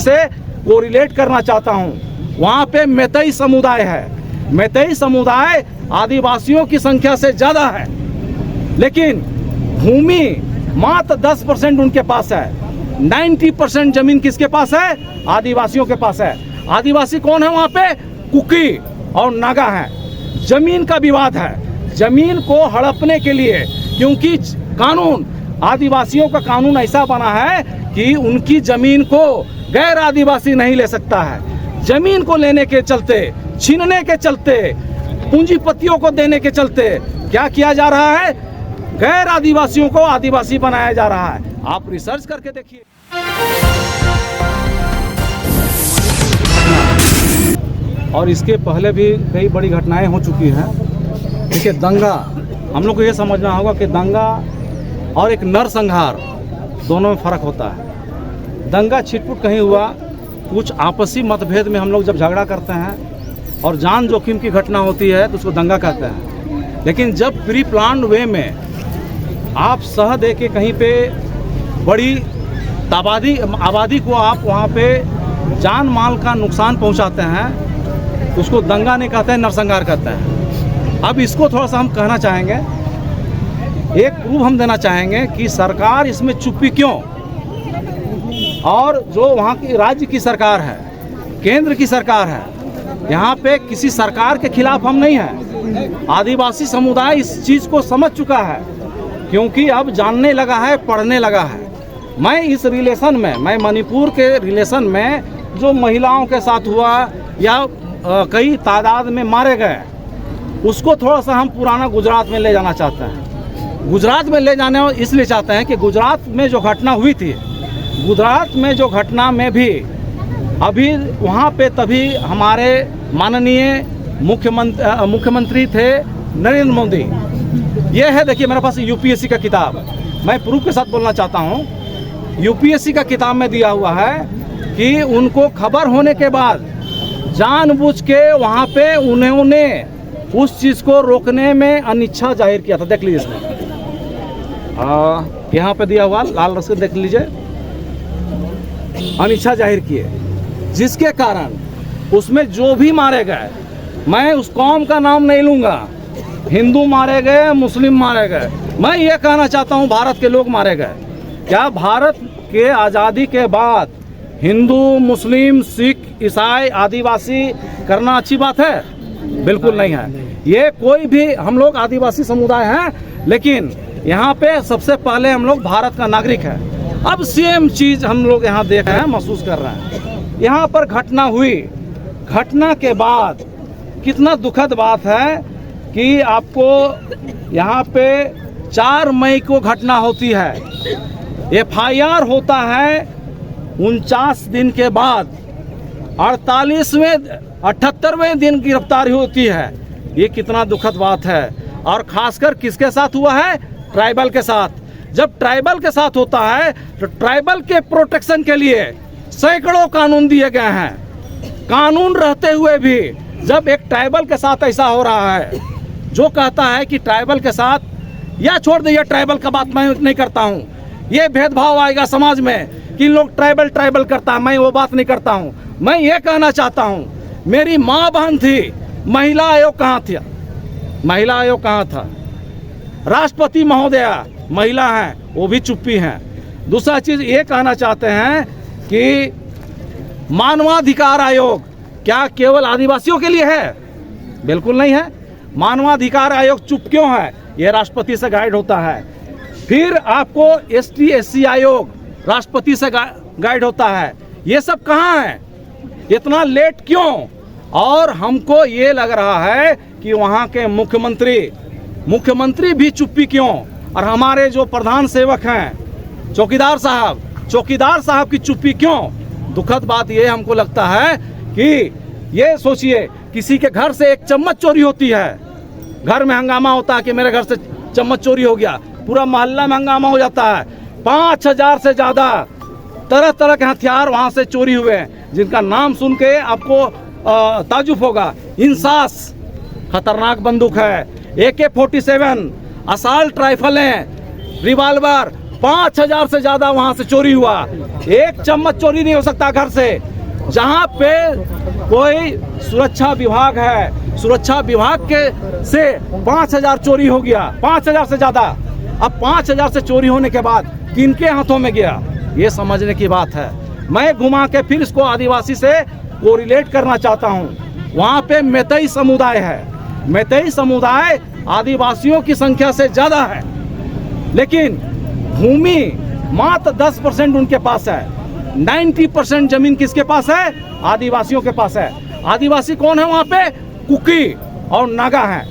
से कोरिलेट करना चाहता हूँ। वहाँ पे मैतेई समुदाय है। मैतेई समुदाय आदिवासियों की संख्या से ज़्यादा है, लेकिन भूमि मात्र 10% उनके पास है। 90% जमीन किसके पास है? आदिवासियों के पास है। आदिवासी कौन है वहाँ पे? कुकी और नागा है। जमीन का विवाद है। जमीन को हड़पने के लिए, क्योंकि कानून, आदिवासियों का कानून ऐसा बना है कि उनकी जमीन को गैर आदिवासी नहीं ले सकता है। जमीन को लेने के चलते, छीनने के चलते, पूंजीपतियों को देने के चलते क्या किया जा रहा है? गैर आदिवासियों को आदिवासी बनाया जा रहा है। आप रिसर्च करके देखिए। और इसके पहले भी कई बड़ी घटनाएं हो चुकी हैं। देखिए, दंगा, हम लोग को ये समझना होगा कि दंगा और एक नरसंहार दोनों में फ़र्क होता है। दंगा छिटपुट कहीं हुआ, कुछ आपसी मतभेद में हम लोग जब झगड़ा करते हैं और जान जोखिम की घटना होती है तो उसको दंगा कहते हैं। लेकिन जब प्री प्लान वे में आप सह दे के कहीं पे बड़ी आबादी को आप वहाँ पे जान माल का नुकसान पहुँचाते हैं, उसको दंगा नहीं कहते हैं, नरसंहार कहते हैं। अब इसको थोड़ा सा हम कहना चाहेंगे, एक प्रूफ हम देना चाहेंगे कि सरकार इसमें चुप्पी क्यों। और जो वहाँ की राज्य की सरकार है, केंद्र की सरकार है, यहाँ पे किसी सरकार के खिलाफ हम नहीं हैं। आदिवासी समुदाय इस चीज़ को समझ चुका है, क्योंकि अब जानने लगा है, पढ़ने लगा है। मैं इस रिलेशन में, मैं मणिपुर के रिलेशन में जो महिलाओं के साथ हुआ या कई तादाद में मारे गए, उसको थोड़ा सा हम पुराना गुजरात में ले जाना चाहते हैं। गुजरात में ले जाने इसलिए चाहते हैं कि गुजरात में जो घटना हुई थी, गुजरात में जो घटना में भी अभी वहाँ पे तभी हमारे माननीय मुख्यमंत्री थे नरेंद्र मोदी। ये है, देखिए मेरे पास यूपीएससी का किताब, मैं प्रूफ के साथ बोलना चाहता हूँ। यूपीएससी का किताब में दिया हुआ है कि उनको खबर होने के बाद जानबूझ के वहाँ पे उन्होंने उस चीज़ को रोकने में अनिच्छा जाहिर किया था। देख लीजिए इसमें, यहाँ पे दिया हुआ लाल रंग से, देख लीजिए, अनिच्छा जाहिर किए, जिसके कारण उसमें जो भी मारे गए, मैं उस कौम का नाम नहीं लूँगा, हिंदू मारे गए, मुस्लिम मारे गए, मैं ये कहना चाहता हूँ भारत के लोग मारे गए। क्या भारत के आज़ादी के बाद हिंदू, मुस्लिम, सिख, ईसाई, आदिवासी करना अच्छी बात है? बिल्कुल नहीं है। ये कोई भी, हम लोग आदिवासी समुदाय हैं, लेकिन यहाँ पे सबसे पहले हम लोग भारत का नागरिक है। अब सेम चीज़ हम लोग यहाँ देख रहे हैं, महसूस कर रहे हैं। यहाँ पर घटना हुई, घटना के बाद कितना दुखद बात है कि आपको यहाँ पे 4 मई को घटना होती है, एफआईआर होता है 49 दिन के बाद, 78वें दिन गिरफ्तारी होती है। ये कितना दुखद बात है। और खासकर किसके साथ हुआ है? ट्राइबल के साथ। जब ट्राइबल के साथ होता है तो ट्राइबल के प्रोटेक्शन के लिए सैकड़ों कानून दिए गए हैं। कानून रहते हुए भी जब एक ट्राइबल के साथ ऐसा हो रहा है, जो कहता है कि ट्राइबल के साथ, या छोड़ दीजिए, ट्राइबल का बात मैं नहीं करता हूँ, ये भेदभाव आएगा समाज में कि लोग ट्राइबल करता है, मैं वो बात नहीं करता हूँ। मैं ये कहना चाहता हूँ, मेरी माँ बहन थी, महिला आयोग कहाँ था? महिला आयोग कहाँ था? राष्ट्रपति महोदया महिला हैं, वो भी चुप्पी हैं। दूसरा चीज़ ये कहना चाहते हैं कि मानवाधिकार आयोग क्या केवल आदिवासियों के लिए है? बिल्कुल नहीं है। मानवाधिकार आयोग चुप क्यों है? ये राष्ट्रपति से गाइड होता है। फिर आपको ST SC आयोग राष्ट्रपति से गाइड होता है। ये सब कहाँ है? इतना लेट क्यों? और हमको ये लग रहा है कि वहाँ के मुख्यमंत्री भी चुप्पी क्यों? और हमारे जो प्रधान सेवक हैं, चौकीदार साहब की चुप्पी क्यों? दुखद बात ये हमको लगता है कि ये सोचिए, किसी के घर से एक चम्मच चोरी होती है, घर में हंगामा होता है कि मेरे घर से चम्मच चोरी हो गया, पूरा मोहल्ला में हंगामा हो जाता है। 5000 से ज़्यादा तरह तरह के हथियार वहाँ से चोरी हुए हैं, जिनका नाम सुन के आपको ताजुब होगा। इंसास खतरनाक बंदूक है, AK-47, असाल्ट राइफल हैं, रिवाल्वर, 5,000 से ज्यादा वहां से चोरी हुआ। एक चम्मच चोरी नहीं हो सकता घर से। जहां पे कोई सुरक्षा विभाग है, सुरक्षा विभाग के से 5,000 चोरी हो गया, 5,000 से ज्यादा। अब 5,000 से चोरी होने के बाद किनके हाथों में गया, ये समझने की बात है। मैं घुमा के फिर इसको आदिवासी से कोरिलेट करना चाहता हूँ। वहाँ पे मैतेई समुदाय है। मैतेई समुदाय आदिवासियों की संख्या से ज़्यादा है, लेकिन भूमि मात्र 10% उनके पास है। 90% जमीन किसके पास है? आदिवासियों के पास है। आदिवासी कौन है वहाँ पे? कुकी और नागा हैं।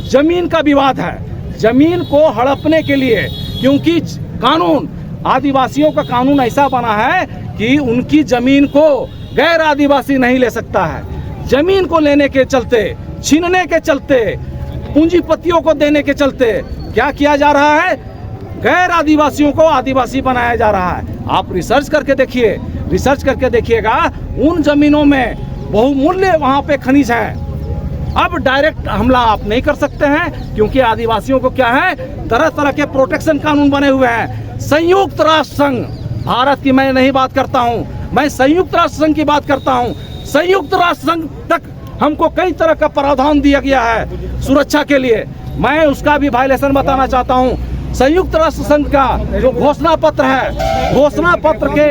जमीन का विवाद है, जमीन को हड़पने के लिए, क्योंकि कानून, आदिवासियों का कानून ऐसा बना है कि उनकी जमीन को गैर आदिवासी नहीं ले सकता है। जमीन को लेने के चलते, छीनने के चलते, पूंजीपतियों को देने के चलते क्या किया जा रहा है? गैर आदिवासियों को आदिवासी बनाया जा रहा है। आप रिसर्च करके देखिए, रिसर्च करके देखिएगा, उन जमीनों में बहुमूल्य वहाँ पे खनिज है। अब डायरेक्ट हमला आप नहीं कर सकते हैं, क्योंकि आदिवासियों को क्या है, तरह तरह के प्रोटेक्शन कानून बने हुए हैं। संयुक्त राष्ट्र संघ, भारत की मैं नहीं बात करता हूं, मैं संयुक्त राष्ट्र संघ की बात करता हूं। संयुक्त राष्ट्र संघ तक हमको कई तरह का प्रावधान दिया गया है सुरक्षा के लिए। मैं उसका भी वायलेशन बताना चाहता हूं। संयुक्त राष्ट्र संघ का जो घोषणा पत्र है, घोषणा पत्र के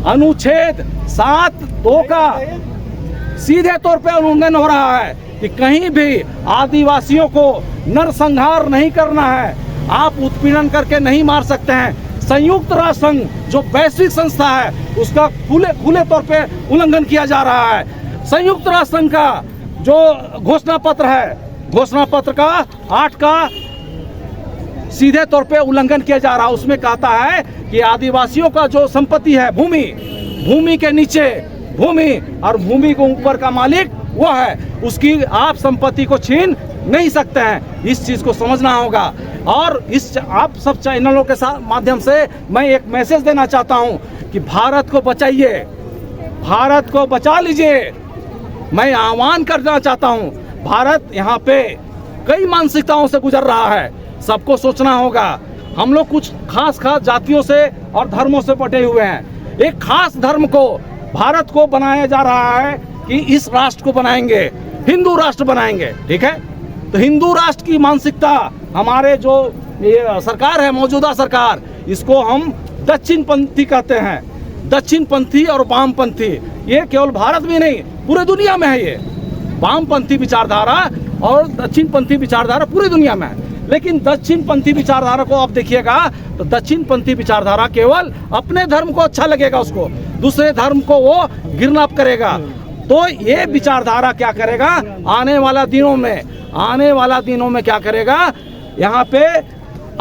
अनुच्छेद 7(2) का सीधे तौर पे उल्लंघन हो रहा है कि कहीं भी आदिवासियों को नरसंहार नहीं करना है, आप उत्पीड़न करके नहीं मार सकते हैं। संयुक्त राष्ट्र संघ जो वैश्विक संस्था है, उसका खुले तौर पे उल्लंघन किया जा रहा है। संयुक्त राष्ट्र संघ का जो घोषणा पत्र है, घोषणा पत्र का 8 का सीधे तौर पे उल्लंघन किया जा रहा है। उसमें कहता है कि आदिवासियों का जो संपत्ति है, भूमि, भूमि के नीचे भूमि और भूमि को ऊपर का मालिक वो है, उसकी आप संपत्ति को छीन नहीं सकते हैं। इस चीज को समझना होगा। और इस आप सब चैनलों के साथ माध्यम से मैं एक मैसेज देना चाहता हूं कि भारत को बचाइए, भारत को बचा लीजिए। मैं आह्वान करना चाहता हूं। भारत यहाँ पे कई मानसिकताओं से गुजर रहा है, सबको सोचना होगा। हम लोग कुछ खास जातियों से और धर्मों से बटे हुए हैं। एक खास धर्म को, भारत को बनाया जा रहा है कि इस राष्ट्र को बनाएंगे, हिंदू राष्ट्र बनाएंगे, ठीक है। तो हिंदू राष्ट्र की मानसिकता हमारे जो ये सरकार है, मौजूदा सरकार, इसको हम दक्षिण पंथी कहते हैं। दक्षिण पंथी और वामपंथी, ये केवल भारत में नहीं, पूरे दुनिया में है। ये वामपंथी विचारधारा और दक्षिण पंथी विचारधारा पूरी दुनिया में है। लेकिन दक्षिण पंथी विचारधारा को आप देखिएगा तो दक्षिण पंथी विचारधारा केवल अपने धर्म को अच्छा लगेगा, उसको दूसरे धर्म को वो घृणा करेगा। तो ये विचारधारा क्या करेगा, आने वाला दिनों में क्या करेगा, यहाँ पे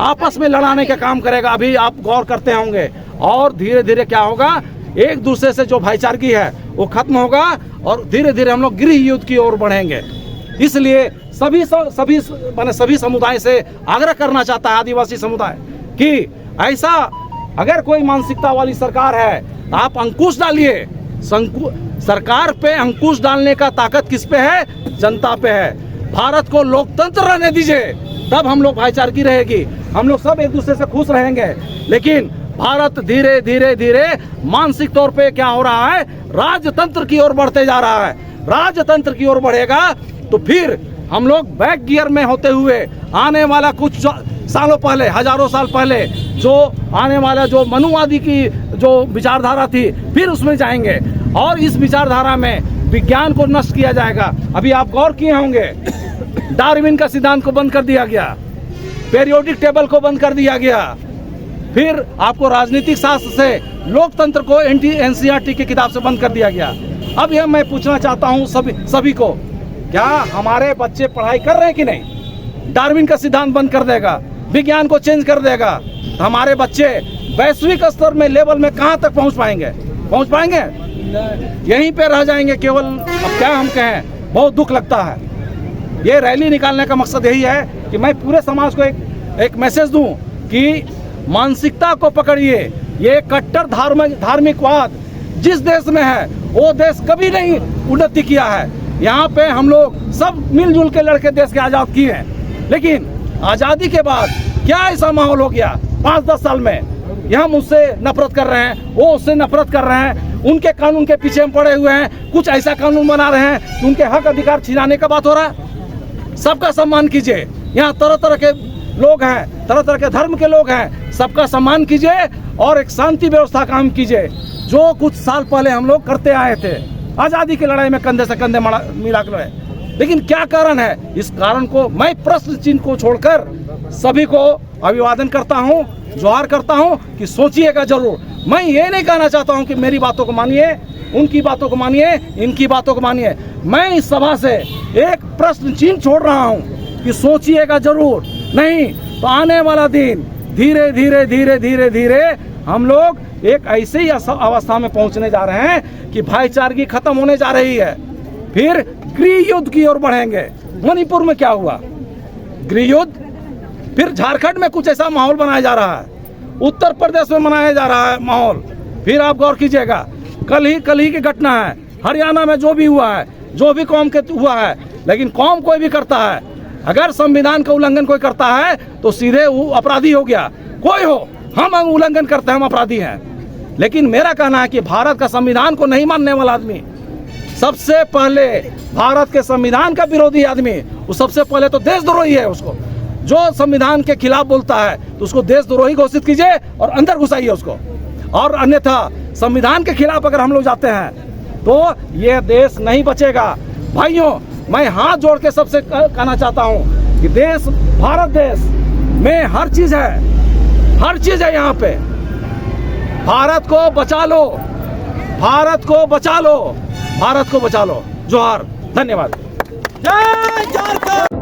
आपस में लड़ाने का काम करेगा। अभी आप गौर करते होंगे। और धीरे धीरे क्या होगा, एक दूसरे से जो भाईचारगी है वो खत्म होगा और धीरे धीरे हम लोग गृह युद्ध की ओर बढ़ेंगे। इसलिए सभी समुदाय से आग्रह करना चाहता है आदिवासी समुदाय कि ऐसा अगर कोई मानसिकता वाली सरकार है तो आप अंकुश डालिए। सरकार पे अंकुश डालने का ताकत किस पे है? जनता पे है। भारत को लोकतंत्र रहने दीजिए, तब हम लोग भाईचारगी रहेगी, हम लोग सब एक दूसरे से खुश रहेंगे। लेकिन भारत धीरे धीरे मानसिक तौर पे क्या हो रहा है, राजतंत्र की ओर बढ़ते जा रहा है। राजतंत्र की ओर बढ़ेगा तो फिर हम लोग बैक गियर में होते हुए आने वाला कुछ सालों पहले, हजारों साल पहले जो आने वाला जो मनुवादी की जो विचारधारा थी, फिर उसमें जाएंगे और इस विचारधारा में विज्ञान को नष्ट किया जाएगा। अभी आप गौर किए होंगे, डार्विन का सिद्धांत को बंद कर दिया गया, पीरियोडिक टेबल को बंद कर दिया गया, फिर आपको राजनीतिक शास्त्र से लोकतंत्र को एनसीईआरटी की किताब से बंद कर दिया गया। अब यह मैं पूछना चाहता हूं सभी को, क्या हमारे बच्चे पढ़ाई कर रहे हैं कि नहीं? डार्विन का सिद्धांत बंद कर देगा, विज्ञान को चेंज कर देगा, तो हमारे बच्चे वैश्विक स्तर में लेवल में कहां तक पहुंच पाएंगे? यहीं पे रह जाएंगे केवल। अब क्या हम कहें, बहुत दुख लगता है। ये रैली निकालने का मकसद यही है कि मैं पूरे समाज को एक मैसेज दूं कि मानसिकता को पकड़िए। ये कट्टर धार्मिकवाद जिस देश में है वो देश कभी नहीं उन्नति किया है। यहाँ पे हम लोग सब मिलजुल के लड़के देश के आज़ाद किए हैं, लेकिन आज़ादी के बाद क्या ऐसा माहौल हो गया 5-10 साल में? यहाँ मुझसे नफरत कर रहे हैं, वो उससे नफरत कर रहे हैं, उनके कानून के पीछे हम पड़े हुए हैं, कुछ ऐसा कानून बना रहे हैं कि उनके हक अधिकार छीनाने का बात हो रहा है। सबका सम्मान कीजिए, यहाँ तरह तरह के लोग हैं, तरह तरह के धर्म के लोग हैं, सबका सम्मान कीजिए और एक शांति व्यवस्था काम कीजिए, जो कुछ साल पहले हम लोग करते आए थे। आज़ादी की लड़ाई में कंधे से कंधे मिला कर लड़े। लेकिन क्या कारण है? इस कारण को मैं प्रश्न चिन्ह को छोड़कर सभी को अभिवादन करता हूं, जोहार करता हूं कि सोचिएगा जरूर। मैं ये नहीं कहना चाहता हूं कि मेरी बातों को मानिए, उनकी बातों को मानिए, इनकी बातों को मानिए। मैं इस सभा से एक प्रश्न चिन्ह छोड़ रहा हूं कि सोचिएगा जरूर, नहीं तो आने वाला दिन धीरे धीरे धीरे धीरे धीरे हम लोग एक ऐसे ही अवस्था में पहुंचने जा रहे हैं कि भाईचारगी खत्म होने जा रही है, फिर गृह युद्ध की ओर बढ़ेंगे। मणिपुर में क्या हुआ? गृह युद्ध। फिर झारखंड में कुछ ऐसा माहौल बनाया जा रहा है, उत्तर प्रदेश में मनाया जा रहा है माहौल। फिर आप गौर कीजिएगा, कल ही की घटना है, हरियाणा में जो भी हुआ है, जो भी कौम के हुआ है। लेकिन कौम कोई भी करता है, अगर संविधान का उल्लंघन कोई करता है तो सीधे वो अपराधी हो गया। कोई हो, हम उल्लंघन करते हैं, हम अपराधी हैं। लेकिन मेरा कहना है कि भारत का संविधान को नहीं मानने वाला आदमी, सबसे पहले भारत के संविधान का विरोधी आदमी, वो सबसे पहले तो देशद्रोही है। उसको जो संविधान के खिलाफ बोलता है तो उसको देशद्रोही घोषित कीजिए और अंदर घुसाइए उसको। और अन्यथा संविधान के खिलाफ अगर हम लोग जाते हैं तो ये देश नहीं बचेगा। भाइयों, मैं हाथ जोड़ के सबसे कहना चाहता हूँ कि देश, भारत देश में हर चीज है, हर चीज है यहाँ पे। भारत को बचा लो, भारत को बचा लो, भारत को बचा लो। जोहार, धन्यवाद। जय झारखंड।